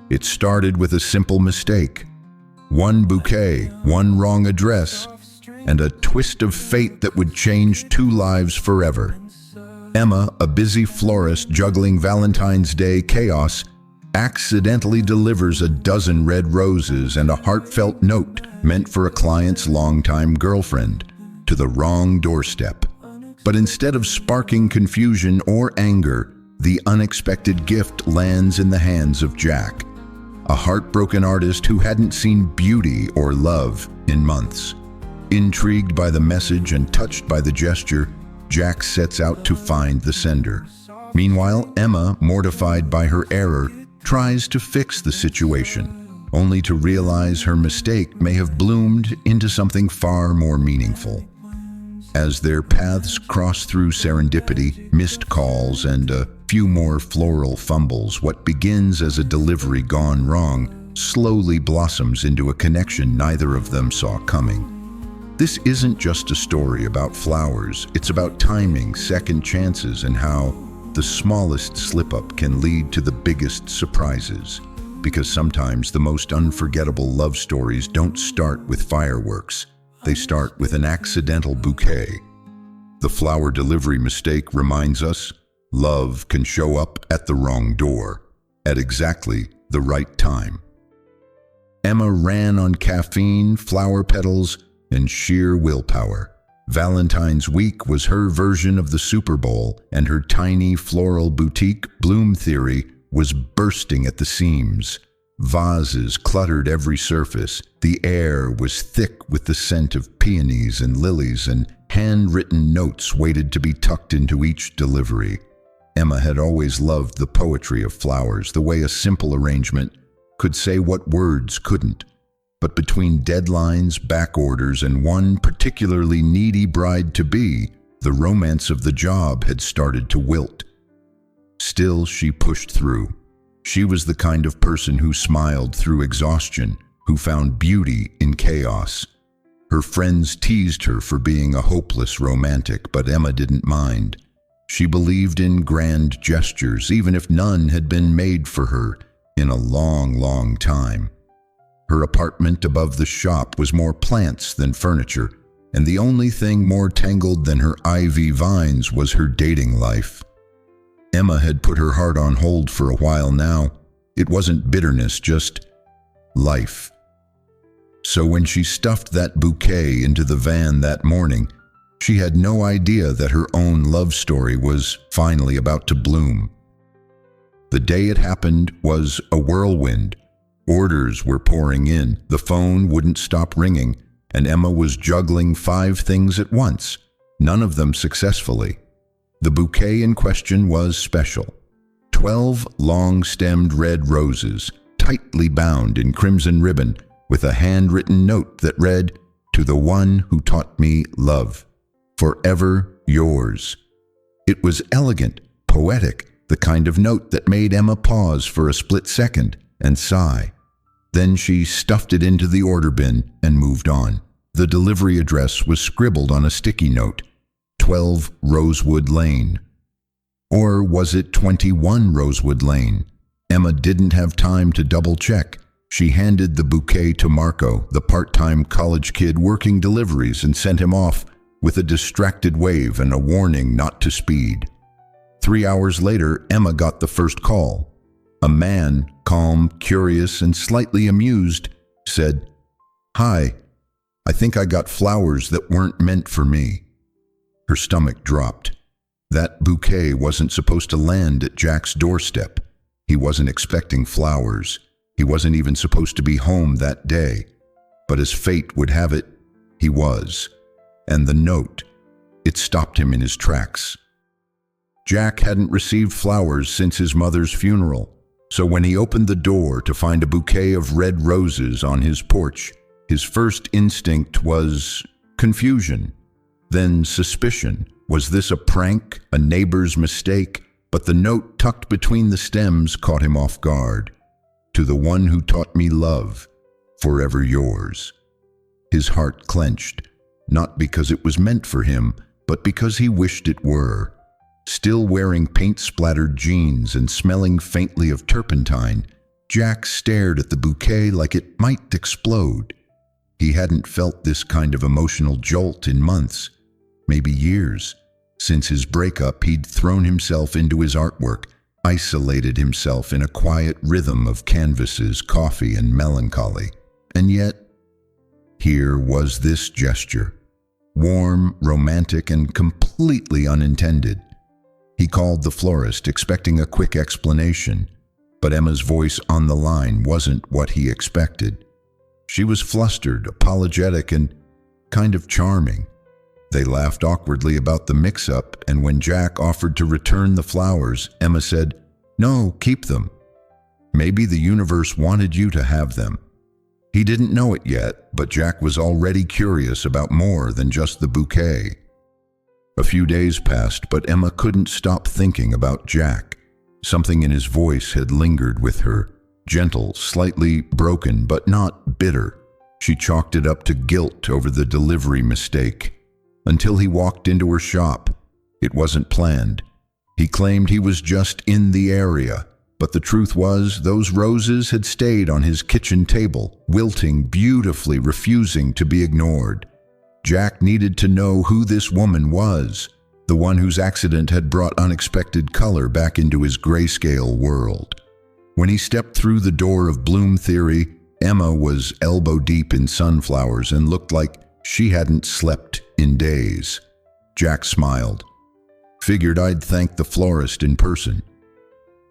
It started with a simple mistake. One bouquet, one wrong address, and a twist of fate that would change two lives forever. Emma, a busy florist juggling Valentine's Day chaos, accidentally delivers a dozen red roses and a heartfelt note meant for a client's longtime girlfriend to the wrong doorstep. But instead of sparking confusion or anger, the unexpected gift lands in the hands of Jack, a heartbroken artist who hadn't seen beauty or love in months. Intrigued by the message and touched by the gesture, Jack sets out to find the sender. Meanwhile, Emma, mortified by her error, tries to fix the situation, only to realize her mistake may have bloomed into something far more meaningful. As their paths cross through serendipity, missed calls, and a few more floral fumbles, what begins as a delivery gone wrong slowly blossoms into a connection neither of them saw coming. This isn't just a story about flowers, it's about timing, second chances, and how the smallest slip-up can lead to the biggest surprises. Because sometimes the most unforgettable love stories don't start with fireworks. They start with an accidental bouquet. The flower delivery mistake reminds us, love can show up at the wrong door, at exactly the right time. Emma ran on caffeine, flower petals, and sheer willpower. Valentine's week was her version of the Super Bowl, and her tiny floral boutique, Bloom Theory, was bursting at the seams. Vases cluttered every surface. The air was thick with the scent of peonies and lilies, and handwritten notes waited to be tucked into each delivery. Emma had always loved the poetry of flowers, the way a simple arrangement could say what words couldn't. But between deadlines, back orders, and one particularly needy bride-to-be, the romance of the job had started to wilt. Still, she pushed through. She was the kind of person who smiled through exhaustion, who found beauty in chaos. Her friends teased her for being a hopeless romantic, but Emma didn't mind. She believed in grand gestures, even if none had been made for her in a long, long time. Her apartment above the shop was more plants than furniture, and the only thing more tangled than her ivy vines was her dating life. Emma had put her heart on hold for a while now. It wasn't bitterness, just life. So when she stuffed that bouquet into the van that morning, she had no idea that her own love story was finally about to bloom. The day it happened was a whirlwind. Orders were pouring in, the phone wouldn't stop ringing, and Emma was juggling 5 things at once, none of them successfully. The bouquet in question was special. 12 long-stemmed red roses, tightly bound in crimson ribbon, with a handwritten note that read, "To the one who taught me love. Forever yours." It was elegant, poetic, the kind of note that made Emma pause for a split second and sigh. Then she stuffed it into the order bin and moved on. The delivery address was scribbled on a sticky note, 12 Rosewood Lane. Or was it 21 Rosewood Lane? Emma didn't have time to double-check. She handed the bouquet to Marco, the part-time college kid working deliveries, and sent him off with a distracted wave and a warning not to speed. 3 hours later, Emma got the first call. A man, calm, curious, and slightly amused, said, "Hi, I think I got flowers that weren't meant for me." Her stomach dropped. That bouquet wasn't supposed to land at Jack's doorstep. He wasn't expecting flowers. He wasn't even supposed to be home that day. But as fate would have it, he was. And the note, it stopped him in his tracks. Jack hadn't received flowers since his mother's funeral, so when he opened the door to find a bouquet of red roses on his porch, his first instinct was confusion, then suspicion. Was this a prank, a neighbor's mistake? But the note tucked between the stems caught him off guard. "To the one who taught me love, forever yours." His heart clenched, not because it was meant for him, but because he wished it were. Still wearing paint-splattered jeans and smelling faintly of turpentine, Jack stared at the bouquet like it might explode. He hadn't felt this kind of emotional jolt in months, maybe years. Since his breakup, he'd thrown himself into his artwork, isolated himself in a quiet rhythm of canvases, coffee, and melancholy. And yet, here was this gesture. Warm, romantic, and completely unintended. He called the florist, expecting a quick explanation, but Emma's voice on the line wasn't what he expected. She was flustered, apologetic, and kind of charming. They laughed awkwardly about the mix-up, and when Jack offered to return the flowers, Emma said, "No, keep them. Maybe the universe wanted you to have them." He didn't know it yet, but Jack was already curious about more than just the bouquet. A few days passed, but Emma couldn't stop thinking about Jack. Something in his voice had lingered with her, gentle, slightly broken, but not bitter. She chalked it up to guilt over the delivery mistake. Until he walked into her shop. It wasn't planned. He claimed he was just in the area, but the truth was those roses had stayed on his kitchen table, wilting beautifully, refusing to be ignored. Jack needed to know who this woman was, the one whose accident had brought unexpected color back into his grayscale world. When he stepped through the door of Bloom Theory, Emma was elbow-deep in sunflowers and looked like she hadn't slept in days. Jack smiled. "Figured I'd thank the florist in person."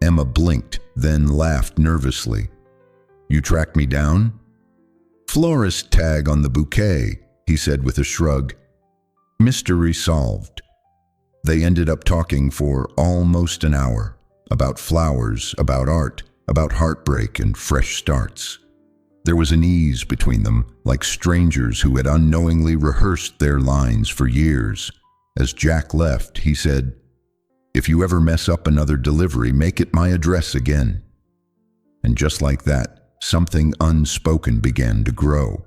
Emma blinked, then laughed nervously. "You tracked me down?" "Florist tag on the bouquet," he said with a shrug. Mystery solved. They ended up talking for almost an hour, about flowers, about art, about heartbreak and fresh starts. There was an ease between them, like strangers who had unknowingly rehearsed their lines for years. As Jack left, he said, "If you ever mess up another delivery, make it my address again." And just like that, something unspoken began to grow.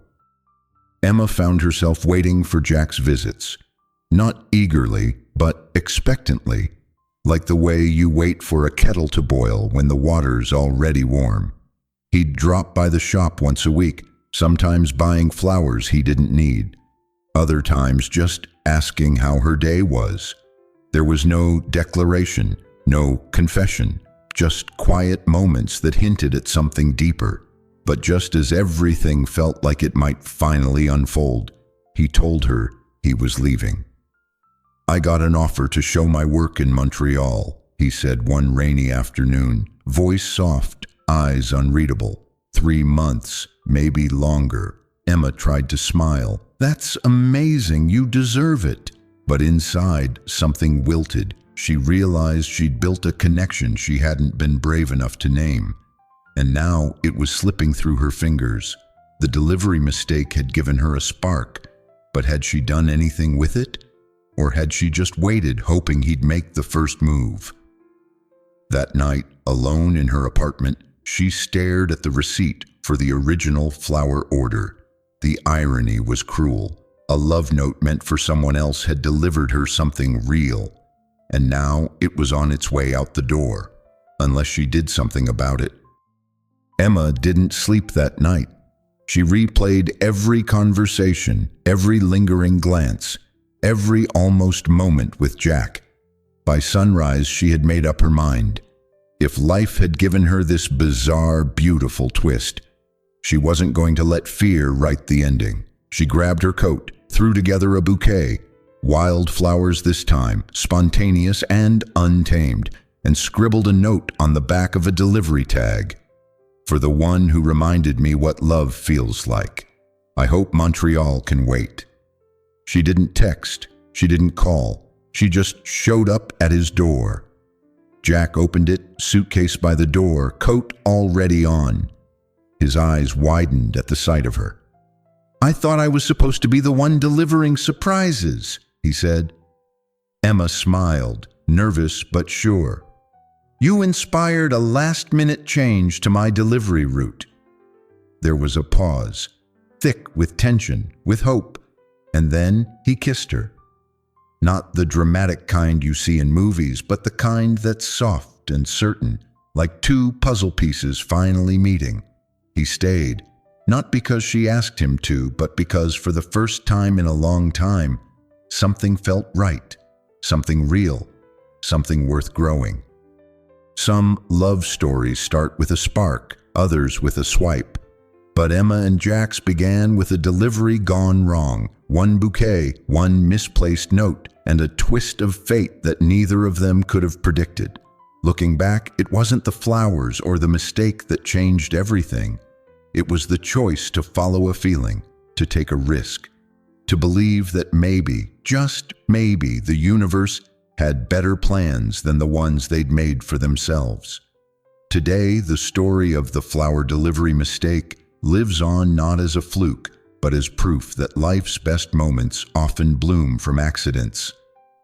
Emma found herself waiting for Jack's visits, not eagerly, but expectantly, like the way you wait for a kettle to boil when the water's already warm. He'd drop by the shop once a week, sometimes buying flowers he didn't need, other times just asking how her day was. There was no declaration, no confession, just quiet moments that hinted at something deeper. But just as everything felt like it might finally unfold, he told her he was leaving. "I got an offer to show my work in Montreal," he said one rainy afternoon, voice soft, eyes unreadable. 3 months, maybe longer. Emma tried to smile. "That's amazing, you deserve it." But inside, something wilted. She realized she'd built a connection she hadn't been brave enough to name. And now it was slipping through her fingers. The delivery mistake had given her a spark, but had she done anything with it? Or had she just waited, hoping he'd make the first move? That night, alone in her apartment, she stared at the receipt for the original flower order. The irony was cruel. A love note meant for someone else had delivered her something real, and now it was on its way out the door, unless she did something about it. Emma didn't sleep that night. She replayed every conversation, every lingering glance, every almost moment with Jack. By sunrise, she had made up her mind. If life had given her this bizarre, beautiful twist, she wasn't going to let fear write the ending. She grabbed her coat, threw together a bouquet, wildflowers this time, spontaneous and untamed, and scribbled a note on the back of a delivery tag. "For the one who reminded me what love feels like. I hope Montreal can wait." She didn't text, she didn't call, she just showed up at his door. Jack opened it, suitcase by the door, coat already on. His eyes widened at the sight of her. "I thought I was supposed to be the one delivering surprises," he said. Emma smiled, nervous but sure. "You inspired a last-minute change to my delivery route." There was a pause, thick with tension, with hope, and then he kissed her. Not the dramatic kind you see in movies, but the kind that's soft and certain, like two puzzle pieces finally meeting. He stayed, not because she asked him to, but because for the first time in a long time, something felt right, something real, something worth growing. Some love stories start with a spark, others with a swipe. But Emma and Jack's began with a delivery gone wrong, one bouquet, one misplaced note, and a twist of fate that neither of them could have predicted. Looking back, it wasn't the flowers or the mistake that changed everything. It was the choice to follow a feeling, to take a risk, to believe that maybe, just maybe, the universe had better plans than the ones they'd made for themselves. Today, the story of the flower delivery mistake lives on not as a fluke, but as proof that life's best moments often bloom from accidents.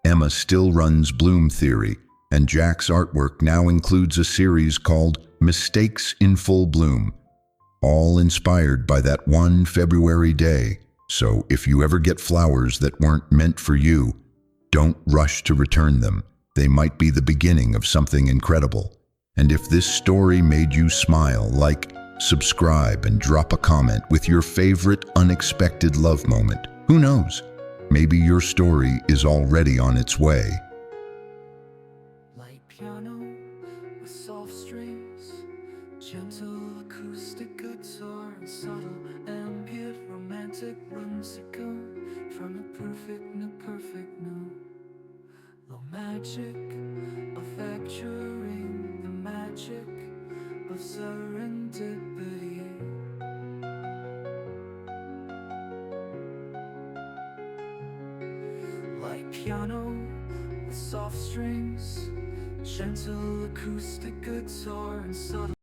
Emma still runs Bloom Theory, and Jack's artwork now includes a series called Mistakes in Full Bloom, all inspired by that one February day. So if you ever get flowers that weren't meant for you, don't rush to return them. They might be the beginning of something incredible. And if this story made you smile, like, subscribe, and drop a comment with your favorite unexpected love moment. Who knows? Maybe your story is already on its way. Light piano with soft strings, gentle acoustic guitar, and subtle ambient romantic whimsical. From a perfect no. The magic of factoring, the magic of serendipity. Like piano with soft strings, gentle acoustic guitar, and subtle